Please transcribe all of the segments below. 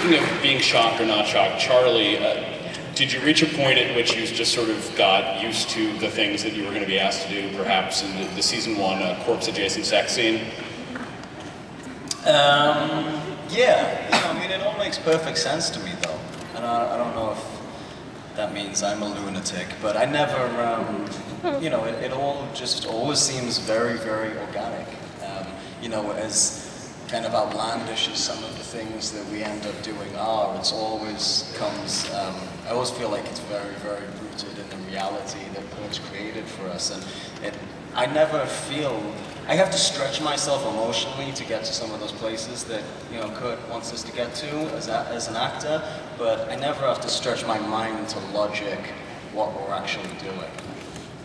speaking of being shocked or not shocked, Charlie, did you reach a point at which you just sort of got used to the things that you were going to be asked to do, perhaps in the season 1 corpse-adjacent sex scene? Yeah, I mean, it all makes perfect sense to me, though. And I don't know if that means I'm a lunatic, but I never, it all just always seems very, very organic. As kind of outlandish as some of the things that we end up doing are, it's always comes, I always feel like it's very, very rooted in the reality that Kurt's created for us. And I never feel, I have to stretch myself emotionally to get to some of those places that, Kurt wants us to get to as an actor, but I never have to stretch my mind to logic what we're actually doing.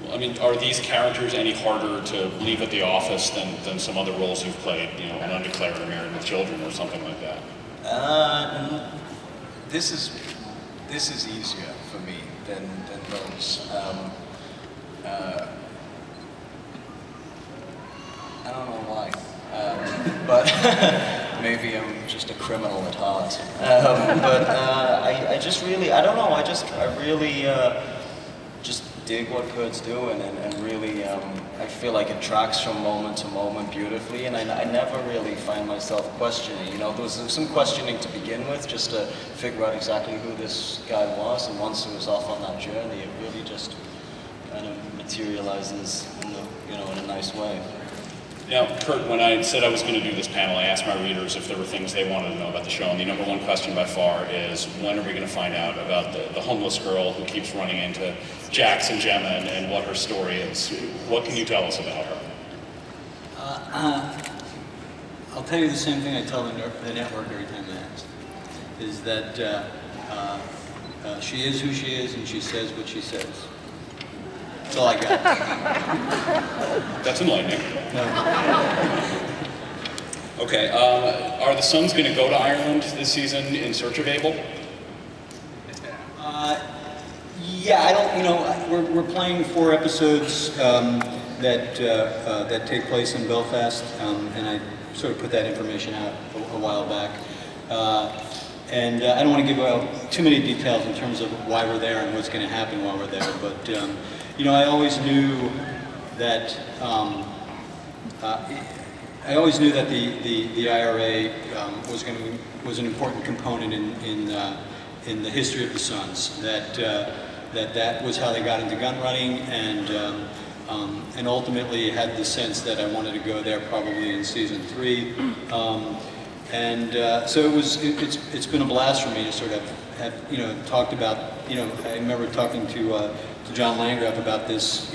I mean, are these characters any harder to leave at the office than some other roles you've played, an undeclared or married with children or something like that? This is easier for me than those. I don't know why, but maybe I'm just a criminal at heart. I just really, I don't know, I really just dig what Kurt's doing, and really, I feel like it tracks from moment to moment beautifully, and I never really find myself questioning. There was some questioning to begin with, just to figure out exactly who this guy was, and once it was off on that journey, it really just kind of materializes in a nice way. Now, Kurt, when I said I was going to do this panel, I asked my readers if there were things they wanted to know about the show, and the number one question by far is, when are we going to find out about the homeless girl who keeps running into Jax and Gemma and what her story is? What can you tell us about her? I'll tell you the same thing I tell the network every time they ask, is that she is who she is and she says what she says. That's all I got. That's enlightening. No. Okay, are the Sons going to go to Ireland this season in search of Abel? Yeah, I don't. We're playing 4 episodes that take place in Belfast, and I sort of put that information out a while back. And I don't want to give out too many details in terms of why we're there and what's going to happen while we're there, but. I always knew that the IRA was an important component in the history of the Sons. That was how they got into gun running, and ultimately had the sense that I wanted to go there probably in season 3. So it's been a blast for me to sort of have talked about. I remember talking to John Landgraf about this,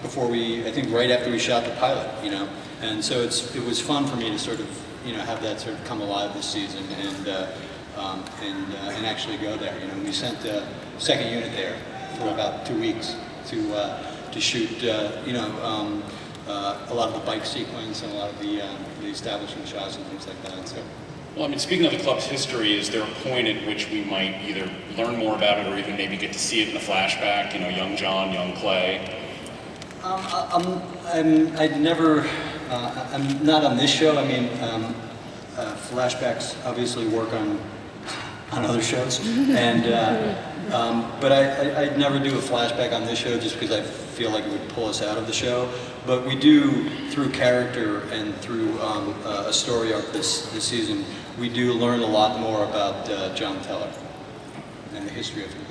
before I think right after we shot the pilot, and so it was fun for me to sort of, have that sort of come alive this season and actually go there. We sent the second unit there for about 2 weeks to shoot, a lot of the bike sequence and a lot of the establishing shots and things like that. So. Well, I mean, speaking of the club's history, is there a point at which we might either learn more about it or even maybe get to see it in the flashback, young John, young Clay? I'm not on this show. I mean, flashbacks obviously work on other shows, and but I'd never do a flashback on this show just because I feel like it would pull us out of the show. But we do, through character and through a story arc this season, we do learn a lot more about John Teller and the history of him.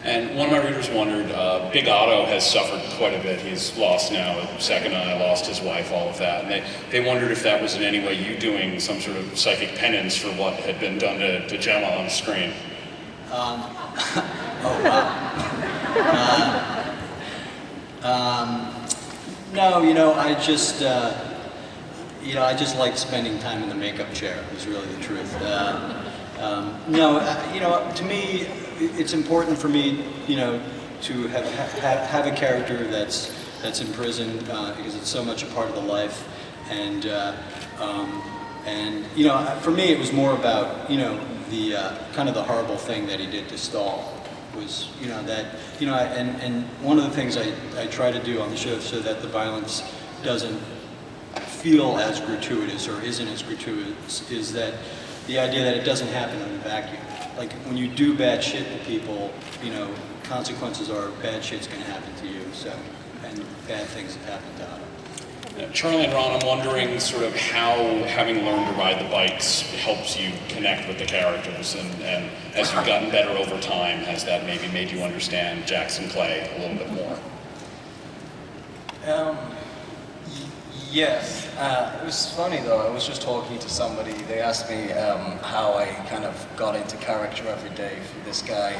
And one of my readers wondered, Big Otto has suffered quite a bit. He's lost now a second eye, lost his wife, all of that. And they wondered if that was in any way you doing some sort of psychic penance for what had been done to Gemma on the screen. Oh, wow. No, I just like spending time in the makeup chair, is really the truth. To me, it's important for me, to have a character that's in prison because it's so much a part of the life, and for me it was more about the kind of the horrible thing that he did to Stahl was and one of the things I try to do on the show so that the violence doesn't feel as gratuitous or isn't as gratuitous is that the idea that it doesn't happen in a vacuum. Like when you do bad shit to people, you know, consequences are bad shit's going to happen to you. So, and bad things have happened to others. Charlie and Ron, I'm wondering sort of how having learned to ride the bikes helps you connect with the characters, and as you've gotten better over time, has that maybe made you understand Jax and Clay a little bit more? Yes. It was funny though, I was just talking to somebody, they asked me how I kind of got into character every day for this guy.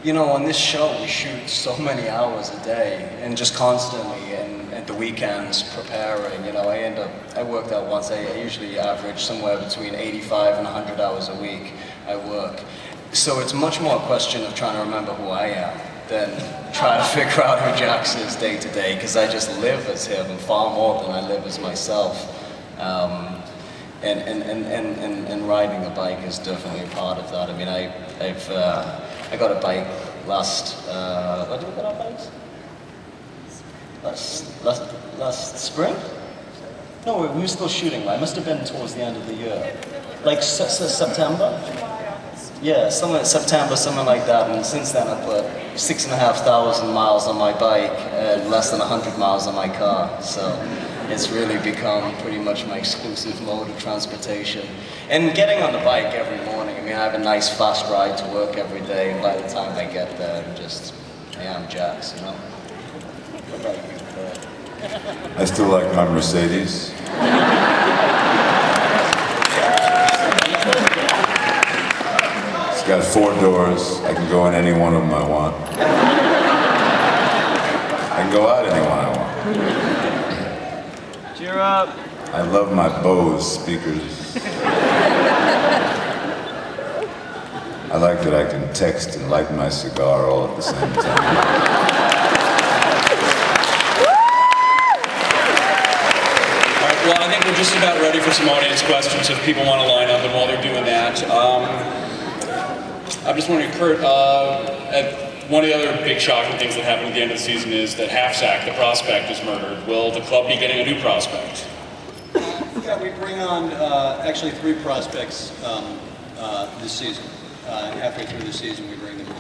You know, on this show we shoot so many hours a day, and just constantly, and at the weekends preparing, you know, I worked out once, I usually average somewhere between 85 and 100 hours a week I work. So it's much more a question of trying to remember who I am than try to figure out who Jax is day to day, because I just live as him far more than I live as myself. And riding a bike is definitely a part of that. I mean, I got a bike last, when did we get our bikes? Last spring? No, we were still shooting, right? It must have been towards the end of the year. Like September? Yeah, somewhere September, something like that, and since then I put 6,500 miles on my bike and less than 100 miles on my car, so it's really become pretty much my exclusive mode of transportation. And getting on the bike every morning, I mean, I have a nice fast ride to work every day, and by the time I get there, I am Jax, you know? What about you, Kurt? I still like my Mercedes. It's got 4 doors. I can go in any one of them I want. I can go out any one I want. Cheer up. I love my Bose speakers. I like that I can text and light my cigar all at the same time. Well, I think we're just about ready for some audience questions if people want to line up, and while they're doing that, I'm just wondering, Kurt, one of the other big shocking things that happened at the end of the season is that Half-Sack, the prospect, is murdered. Will the club be getting a new prospect? Yeah, we bring on actually 3 prospects this season. Halfway through the season, we bring them in.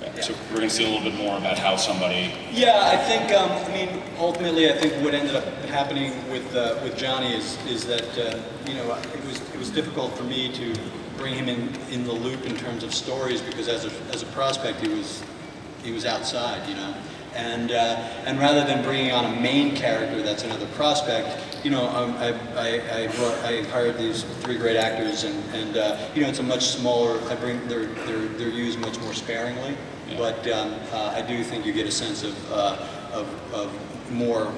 Okay. So we're going to see a little bit more about how somebody... Yeah, I think, I mean, ultimately, I think what ended up happening with Johnny is that, you know, it was difficult for me to bring him in the loop in terms of stories, because as a prospect, he was outside, you know. And rather than bringing on a main character that's another prospect, you know, I hired these 3 great actors, and you know, it's a much smaller. They're used much more sparingly, yeah. But I do think you get a sense of more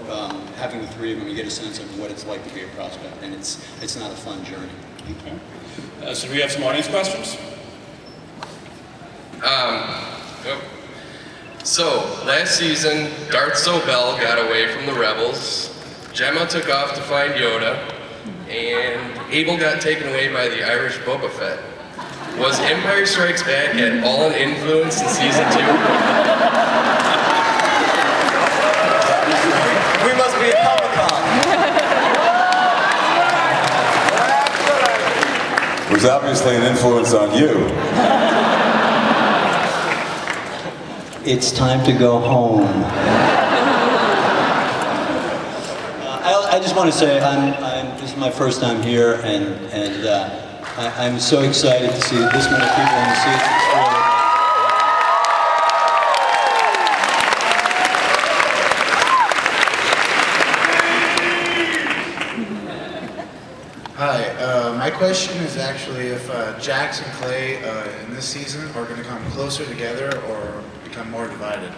having the 3 of them. You get a sense of what it's like to be a prospect, and it's not a fun journey. Okay. So do we have some audience questions? Yep. So, last season, Darth Sobel got away from the rebels, Gemma took off to find Yoda, and Abel got taken away by the Irish Boba Fett. Was Empire Strikes Back at all an influence in season 2? We must be at Comic-Con. It was obviously an influence on you. It's time to go home. I just want to say this is my first time here, and I'm so excited to see this many people in the seats. Hi, my question is actually if Jax and Clay in this season are going to come closer together or become more divided.